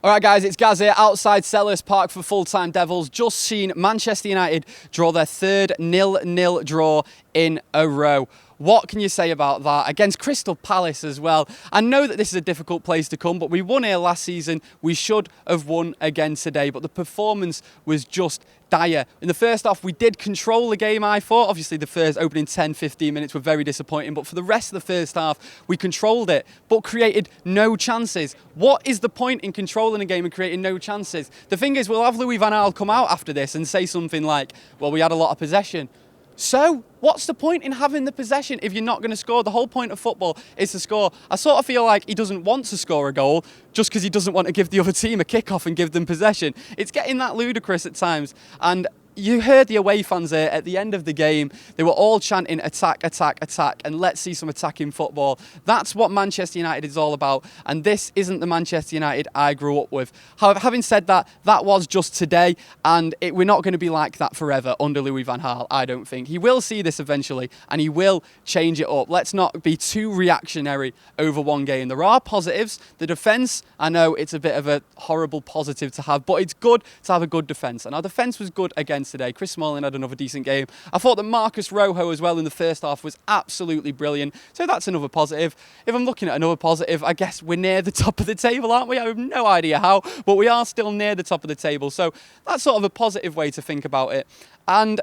All right, guys, it's Gaz here outside Selhurst Park for Full-Time Devils. Just seen Manchester United draw their third 0-0 draw in a row. What can you say about that? Against Crystal Palace as well. I know that this is a difficult place to come, but we won here last season. We should have won again today, but the performance was just dire. In the first half, we did control the game, I thought. Obviously, the first opening 10-15 minutes were very disappointing, but for the rest of the first half, we controlled it, but created no chances. What is the point in controlling a game and creating no chances? The thing is, we'll have Louis van Gaal come out after this and say something like, well, we had a lot of possession. So, what's the point in having the possession if you're not going to score? The whole point of football is to score. I sort of feel like he doesn't want to score a goal just because he doesn't want to give the other team a kick-off and give them possession. It's getting that ludicrous at times. And you heard the away fans there at the end of the game. They were all chanting attack, attack, attack, and let's see some attacking football. That's what Manchester United is all about, and this isn't the Manchester United I grew up with. However, having said that, that was just today, and we're not going to be like that forever under Louis van Gaal, I don't think. He will see this eventually, and he will change it up. Let's not be too reactionary over one game. There are positives. The defence, I know it's a bit of a horrible positive to have, but it's good to have a good defence, and our defence was good again today. Chris Smalling had another decent game. I thought that Marcus Rojo as well in the first half was absolutely brilliant. So that's another positive. If I'm looking at another positive, I guess we're near the top of the table, aren't we? I have no idea how, but we are still near the top of the table. So that's sort of a positive way to think about it. And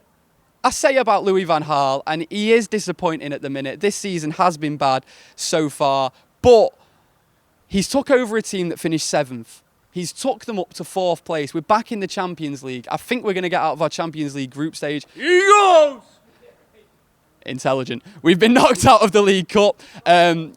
I say about Louis van Gaal, and he is disappointing at the minute. This season has been bad so far, but he's took over a team that finished 7th. He's took them up to 4th place. We're back in the Champions League. I think we're going to get out of our Champions League group stage. Eagles! Intelligent. We've been knocked out of the League Cup,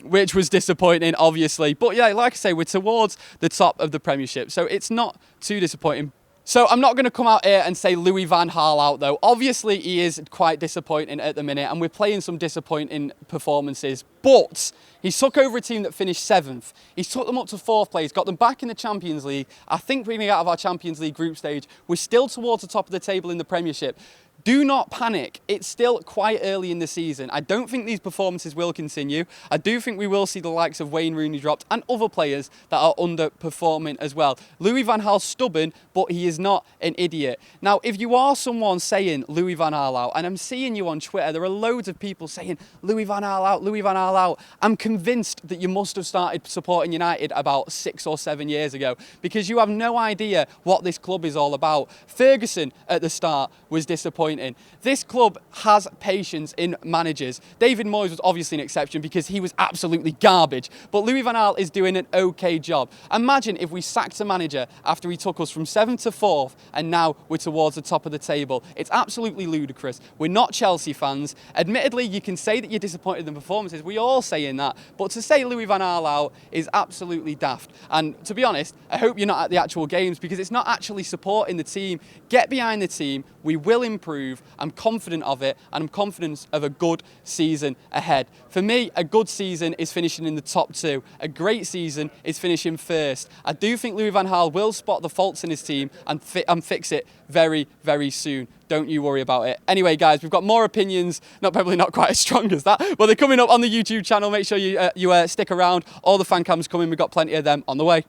which was disappointing, obviously. But yeah, like I say, we're towards the top of the Premiership, so it's not too disappointing. So I'm not going to come out here and say Louis van Gaal out, though. Obviously, he is quite disappointing at the minute, and we're playing some disappointing performances. But he's took over a team that finished 7th. He's took them up to 4th place, got them back in the Champions League. I think we're going to get out of our Champions League group stage. We're still towards the top of the table in the Premiership. Do not panic. It's still quite early in the season. I don't think these performances will continue. I do think we will see the likes of Wayne Rooney dropped and other players that are underperforming as well. Louis van Gaal's stubborn, but he is not an idiot. Now, if you are someone saying Louis van Gaal out, and I'm seeing you on Twitter, there are loads of people saying Louis van Gaal out, Louis van Gaal out. I'm convinced that you must have started supporting United about 6 or 7 years ago because you have no idea what this club is all about. Ferguson at the start was disappointing. This club has patience in managers. David Moyes was obviously an exception because he was absolutely garbage, but Louis van Gaal is doing an okay job. Imagine if we sacked a manager after he took us from 7th to 4th and now we're towards the top of the table. It's absolutely ludicrous. We're not Chelsea fans. Admittedly, you can say that you're disappointed in the performances. We're all saying that, but to say Louis van Gaal out is absolutely daft. And to be honest, I hope you're not at the actual games because it's not actually supporting the team. Get behind the team. We will improve. I'm confident of it, and I'm confident of a good season ahead. For me, a good season is finishing in the top 2. A great season is finishing 1st. I do think Louis van Gaal will spot the faults in his team and fix it very, very soon. Don't you worry about it. Anyway, guys, we've got more opinions, probably not quite as strong as that, but they're coming up on the YouTube channel. Make sure you stick around. All the fan cams coming. We've got plenty of them on the way.